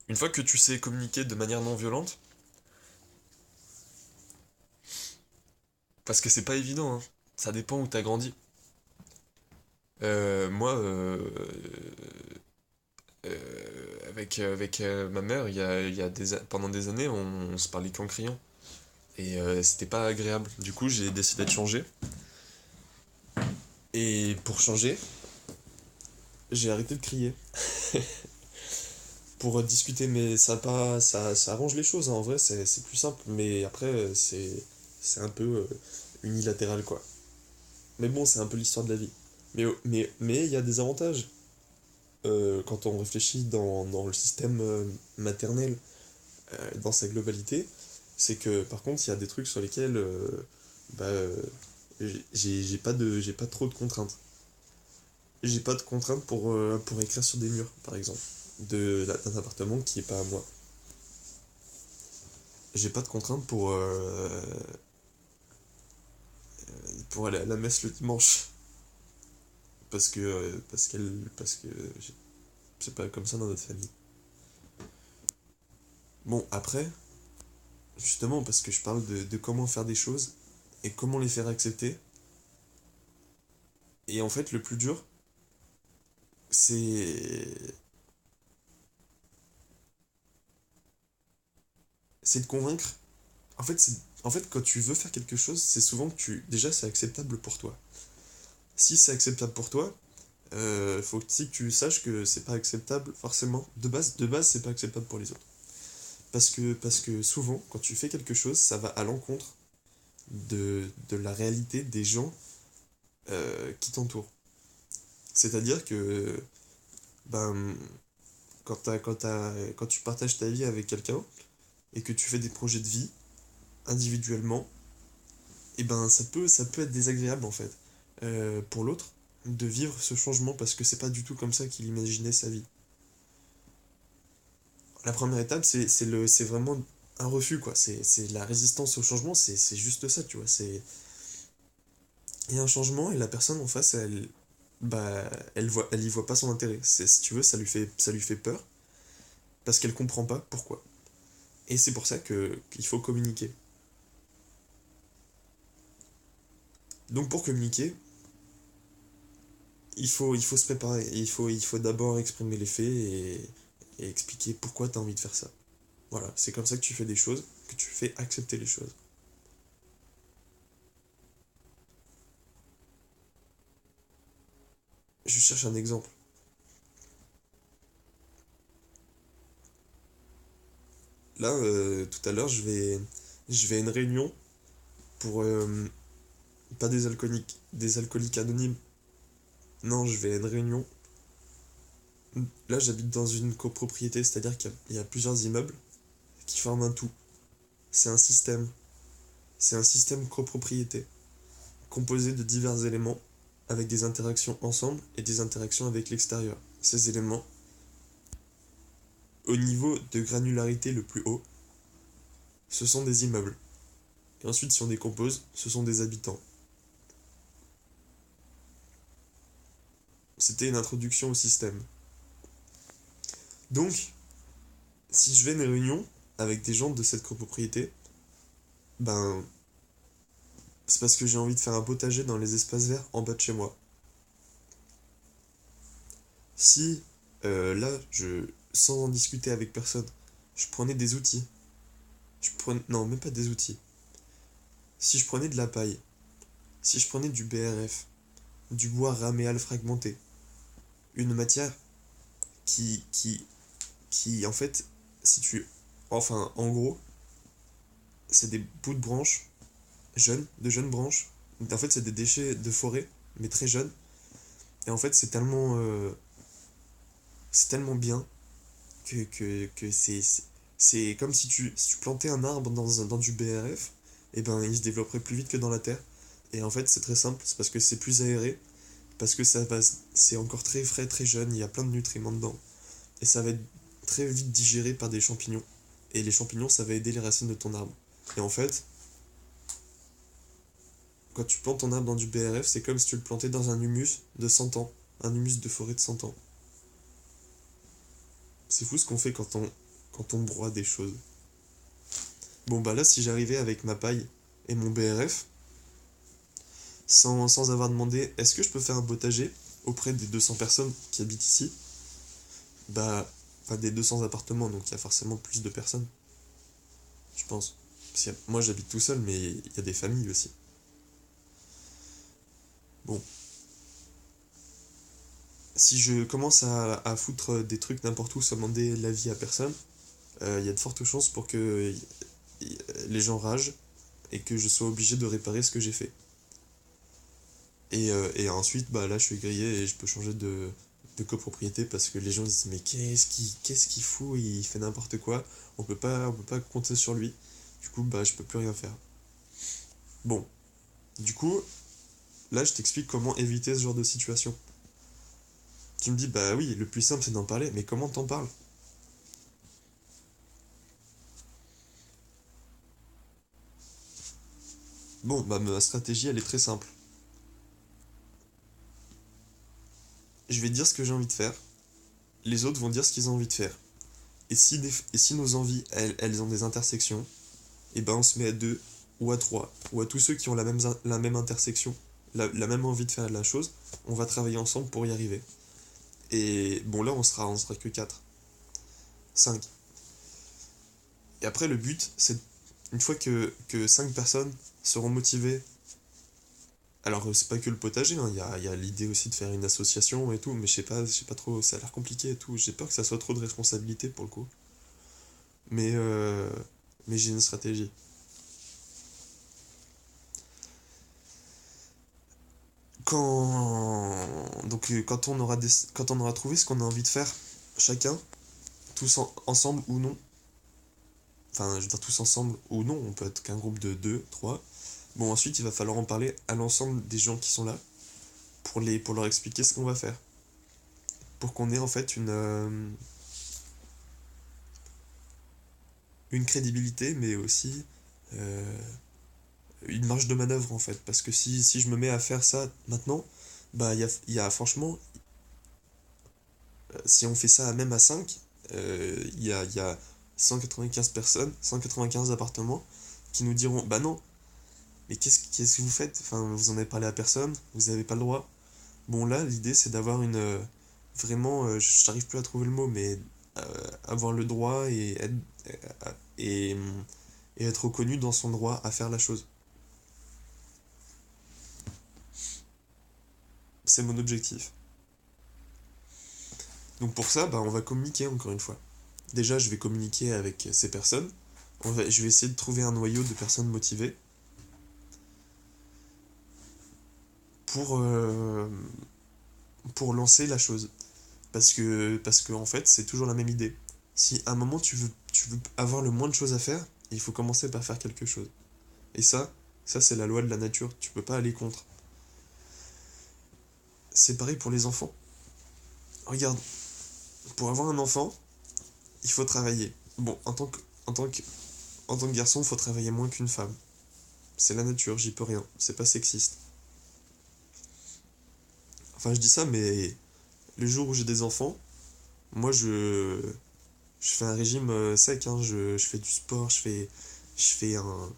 Une fois que tu sais communiquer de manière non violente, parce que c'est pas évident, hein, ça dépend où t'as grandi. Moi, avec ma mère, pendant des années, on se parlait qu'en criant. Et c'était pas agréable. Du coup, j'ai décidé de changer. Et pour changer, j'ai arrêté de crier. Pour discuter, mais ça arrange les choses, hein. En vrai, c'est plus simple. Mais après, c'est un peu unilatéral, quoi. Mais bon, c'est un peu l'histoire de la vie. Mais il y a des avantages. Quand on réfléchit dans le système maternel, dans sa globalité, c'est que par contre, il y a des trucs sur lesquels bah, j'ai pas trop de contraintes. J'ai pas de contraintes pour écrire sur des murs, par exemple, d'un appartement qui est pas à moi. J'ai pas de contraintes pour aller à la messe le dimanche. Parce que c'est pas comme ça dans notre famille. Bon, après, justement, parce que je parle de comment faire des choses et comment les faire accepter. Et en fait, le plus dur, c'est c'est de convaincre. En fait, quand tu veux faire quelque chose, c'est souvent que déjà, c'est acceptable pour toi. Si c'est acceptable pour toi, faut aussi que tu saches que c'est pas acceptable forcément. De base, c'est pas acceptable pour les autres. Parce que souvent, quand tu fais quelque chose, ça va à l'encontre de la réalité des gens qui t'entourent. C'est-à-dire que ben, quand tu partages ta vie avec quelqu'un et que tu fais des projets de vie individuellement, et ben ça peut être désagréable en fait pour l'autre de vivre ce changement parce que c'est pas du tout comme ça qu'il imaginait sa vie. La première étape, c'est vraiment un refus, quoi. C'est la résistance au changement, c'est juste ça, tu vois. Il y a un changement et la personne en face, elle y voit pas son intérêt. Si tu veux, ça lui fait peur parce qu'elle comprend pas pourquoi. Et c'est pour ça qu'il faut communiquer. Donc pour communiquer, il faut se préparer. Il faut d'abord exprimer les faits et expliquer pourquoi tu as envie de faire ça. Voilà, c'est comme ça que tu fais des choses, que tu fais accepter les choses. Je cherche un exemple. Là, tout à l'heure, je vais à une réunion pour pas des alcooliques anonymes. Non, je vais à une réunion. Là, j'habite dans une copropriété, c'est-à-dire qu'il y a plusieurs immeubles qui forment un tout. C'est un système. C'est un système copropriété, composé de divers éléments, avec des interactions ensemble et des interactions avec l'extérieur. Ces éléments, au niveau de granularité le plus haut, ce sont des immeubles. Et ensuite, si on décompose, ce sont des habitants. C'était une introduction au système. Donc, si je vais à une réunion avec des gens de cette copropriété, ben, c'est parce que j'ai envie de faire un potager dans les espaces verts en bas de chez moi. Si, là, sans en discuter avec personne, je prenais des outils, non, même pas des outils. Si je prenais de la paille, si je prenais du BRF, du bois raméal fragmenté, une matière qui, qui, qui, en fait, si tu, enfin, en gros, c'est des bouts de branches de jeunes branches. En fait, c'est des déchets de forêt, mais très jeunes. Et en fait, c'est tellement bien que c'est comme si tu plantais un arbre dans du BRF, et ben il se développerait plus vite que dans la terre. Et en fait, c'est très simple, c'est parce que c'est plus aéré, parce que c'est encore très frais, très jeune, il y a plein de nutriments dedans. Et ça va être très vite digéré par des champignons. Et les champignons, ça va aider les racines de ton arbre. Et en fait, quand tu plantes ton arbre dans du BRF, c'est comme si tu le plantais dans un humus de 100 ans. Un humus de forêt de 100 ans. C'est fou ce qu'on fait quand on broie des choses. Bon bah là, si j'arrivais avec ma paille et mon BRF, sans avoir demandé est-ce que je peux faire un potager auprès des 200 personnes qui habitent ici, bah, enfin des 200 appartements, donc il y a forcément plus de personnes, je pense. Parce que moi j'habite tout seul, mais il y a des familles aussi. Bon, si je commence à foutre des trucs n'importe où sans demander l'avis à personne, il y a de fortes chances pour que les gens ragent et que je sois obligé de réparer ce que j'ai fait. Et ensuite, bah là, je suis grillé et je peux changer de copropriété parce que les gens disent mais qu'est-ce qu'il fout, il fait n'importe quoi, on peut pas compter sur lui. Du coup, bah je peux plus rien faire. Bon, du coup, là, je t'explique comment éviter ce genre de situation. Tu me dis bah oui, le plus simple c'est d'en parler, mais comment t'en parles? Bon, bah ma stratégie elle est très simple. Je vais dire ce que j'ai envie de faire, les autres vont dire ce qu'ils ont envie de faire. Et si nos envies, elles ont des intersections, et ben on se met à deux, ou à trois, ou à tous ceux qui ont la même intersection, la même envie de faire la chose, on va travailler ensemble pour y arriver. Et bon là on sera que 4, 5. Et après le but, c'est une fois que 5 personnes seront motivées. Alors c'est pas que le potager, hein, il y a l'idée aussi de faire une association et tout, mais je sais pas trop, ça a l'air compliqué et tout, j'ai peur que ça soit trop de responsabilité pour le coup. Mais, euh, mais j'ai une stratégie. Quand on aura trouvé ce qu'on a envie de faire, chacun, ensemble ou non, enfin je veux dire tous ensemble ou non, on peut être qu'un groupe de 2 3. Bon ensuite il va falloir en parler à l'ensemble des gens qui sont là pour leur expliquer ce qu'on va faire. Pour qu'on ait en fait une crédibilité mais aussi euh, une marge de manœuvre en fait. Parce que si je me mets à faire ça maintenant, bah il y a franchement, si on fait ça même à 5, il y a 195 personnes, 195 appartements qui nous diront bah non, mais qu'est-ce que vous faites? Enfin, vous en avez parlé à personne, vous n'avez pas le droit. Bon, là, l'idée c'est d'avoir vraiment, j'arrive plus à trouver le mot, mais avoir le droit et, et être reconnu dans son droit à faire la chose. C'est mon objectif. Donc pour ça, bah, on va communiquer encore une fois. Déjà, je vais communiquer avec ces personnes. Je vais essayer de trouver un noyau de personnes motivées pour, euh, pour lancer la chose. Parce que en fait, c'est toujours la même idée. Si à un moment tu veux avoir le moins de choses à faire, il faut commencer par faire quelque chose. Et ça c'est la loi de la nature, tu peux pas aller contre. C'est pareil pour les enfants. Regarde, pour avoir un enfant, il faut travailler. Bon, en tant que garçon, il faut travailler moins qu'une femme. C'est la nature, j'y peux rien. C'est pas sexiste. Enfin, je dis ça, mais le jour où j'ai des enfants, moi je fais un régime sec, hein. Je fais du sport, je fais un,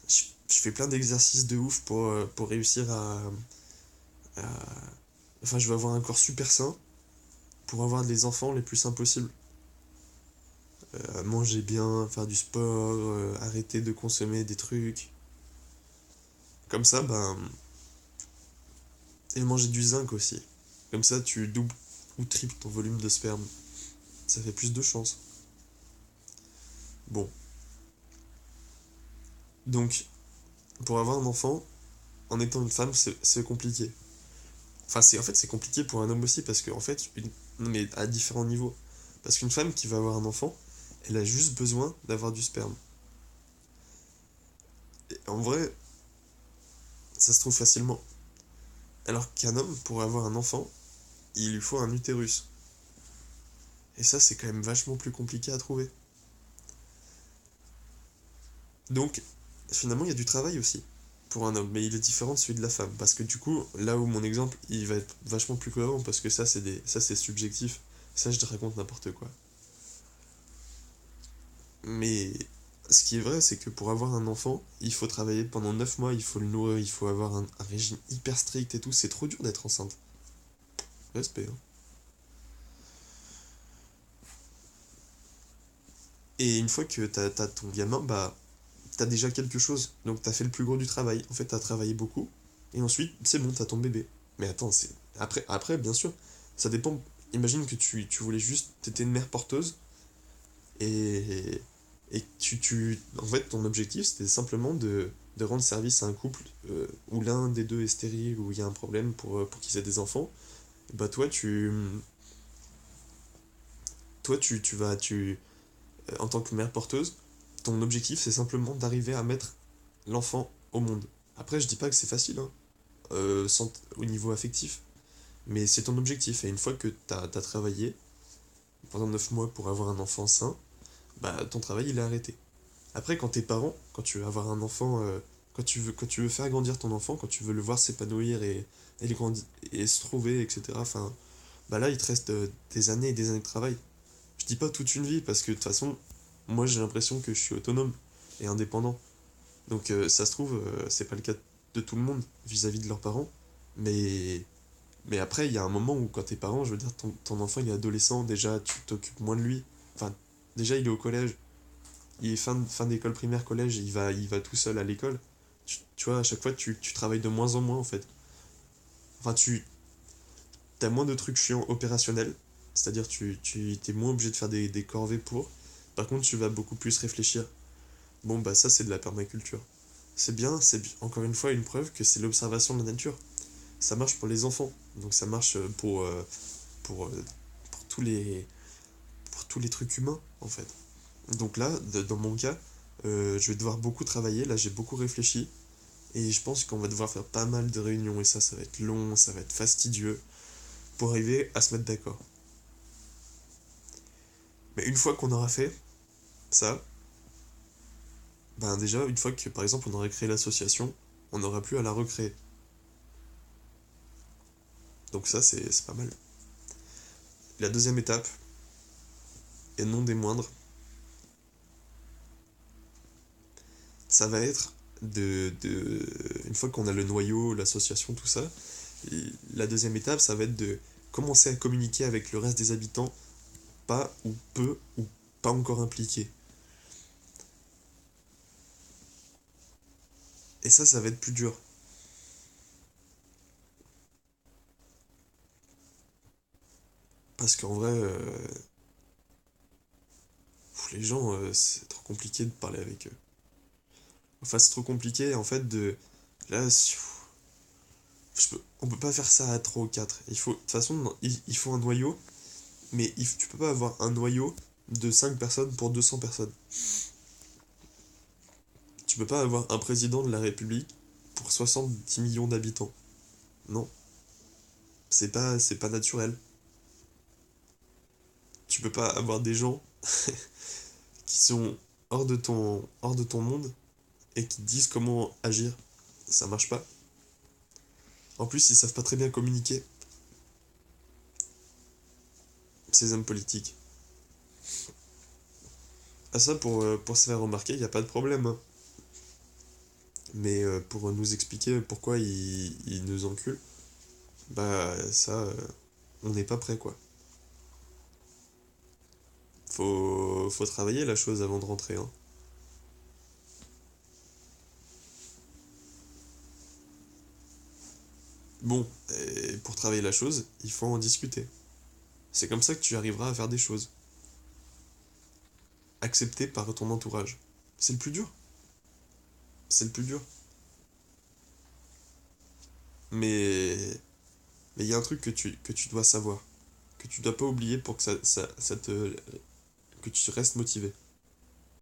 je fais plein d'exercices de ouf pour réussir à- enfin, je veux avoir un corps super sain pour avoir des enfants les plus sains possibles. Manger bien, faire du sport, arrêter de consommer des trucs. Comme ça, ben. Et manger du zinc aussi. Comme ça, tu doubles ou triples ton volume de sperme. Ça fait plus de chances. Bon. Donc, pour avoir un enfant, en étant une femme, c'est compliqué. Enfin, en fait, c'est compliqué pour un homme aussi, parce que, en fait, non, mais à différents niveaux. Parce qu'une femme qui va avoir un enfant, elle a juste besoin d'avoir du sperme. Et en vrai, ça se trouve facilement. Alors qu'un homme, pour avoir un enfant, il lui faut un utérus. Et ça, c'est quand même vachement plus compliqué à trouver. Donc, finalement, il y a du travail aussi pour un homme, mais il est différent de celui de la femme. Parce que du coup, là où mon exemple, il va être vachement plus cohérent, parce que ça, c'est subjectif. Ça, je te raconte n'importe quoi. Mais ce qui est vrai, c'est que pour avoir un enfant, il faut travailler pendant 9 mois, il faut le nourrir, il faut avoir un régime hyper strict et tout. C'est trop dur d'être enceinte. Respect, hein. Et une fois que t'as ton gamin, bah, t'as déjà quelque chose. Donc t'as fait le plus gros du travail. En fait, t'as travaillé beaucoup. Et ensuite, c'est bon, t'as ton bébé. Mais attends, c'est. Après, bien sûr, ça dépend. Imagine que tu voulais juste. T'étais une mère porteuse. Et. Et en fait, ton objectif, c'était simplement de rendre service à un couple où l'un des deux est stérile, où il y a un problème pour qu'ils aient des enfants. Bah, tu vas. En tant que mère porteuse, ton objectif, c'est simplement d'arriver à mettre l'enfant au monde. Après, je dis pas que c'est facile, hein, au niveau affectif, mais c'est ton objectif. Et une fois que t'as travaillé pendant 9 mois pour avoir un enfant sain, bah ton travail il est arrêté. Après, quand t'es parent, quand tu veux avoir un enfant, quand tu veux faire grandir ton enfant, quand tu veux le voir s'épanouir et se trouver, etc. Enfin, bah là, il te reste des années et des années de travail. Je dis pas toute une vie parce que de toute façon, moi j'ai l'impression que je suis autonome et indépendant. Donc ça se trouve, c'est pas le cas de tout le monde vis-à-vis de leurs parents. Mais, mais après, il y a un moment où quand t'es parent, je veux dire, ton enfant il est adolescent, déjà tu t'occupes moins de lui. Enfin, déjà il est au collège, il est fin d'école primaire, collège, il va tout seul à l'école. Tu vois, à chaque fois tu travailles de moins en moins en fait. Enfin, t'as moins de trucs chiants opérationnels, c'est-à-dire tu t'es moins obligé de faire des corvées pour. Par contre, tu vas beaucoup plus réfléchir. Bon, bah ça c'est de la permaculture. C'est bien, encore une fois une preuve que c'est l'observation de la nature. Ça marche pour les enfants, donc ça marche pour, pour tous les trucs humains en fait. Donc là, dans mon cas, je vais devoir beaucoup travailler, là j'ai beaucoup réfléchi, et je pense qu'on va devoir faire pas mal de réunions, et ça va être long, ça va être fastidieux, pour arriver à se mettre d'accord. Mais une fois qu'on aura fait ça, ben déjà, une fois que par exemple on aura créé l'association, on n'aura plus à la recréer. Donc ça, c'est pas mal. La deuxième étape, et non des moindres, ça va être une fois qu'on a le noyau, l'association, tout ça, la deuxième étape, ça va être de commencer à communiquer avec le reste des habitants, pas ou peu ou pas encore impliqués. Et ça va être plus dur. Parce qu'en vrai, les gens, c'est trop compliqué de parler avec eux. Enfin, c'est trop compliqué, en fait, de... Là, on peut pas faire ça à 3 ou 4. De toute façon, non, il faut un noyau, mais tu peux pas avoir un noyau de 5 personnes pour 200 personnes. Tu peux pas avoir un président de la République pour 70 millions d'habitants. Non, c'est pas naturel. Tu peux pas avoir des gens qui sont hors de ton monde et qui te disent comment agir. Ça marche pas. En plus, ils savent pas très bien communiquer, ces hommes politiques. Ah ça, pour se faire remarquer, il a pas de problème, hein. Mais pour nous expliquer pourquoi ils nous enculent, bah ça, on n'est pas prêt, quoi. Faut travailler la chose avant de rentrer, hein. Bon, et pour travailler la chose, il faut en discuter. C'est comme ça que tu arriveras à faire des choses, acceptées par ton entourage. C'est le plus dur. C'est le plus dur. Mais mais il y a un truc que tu dois savoir, que tu dois pas oublier pour que que tu restes motivé.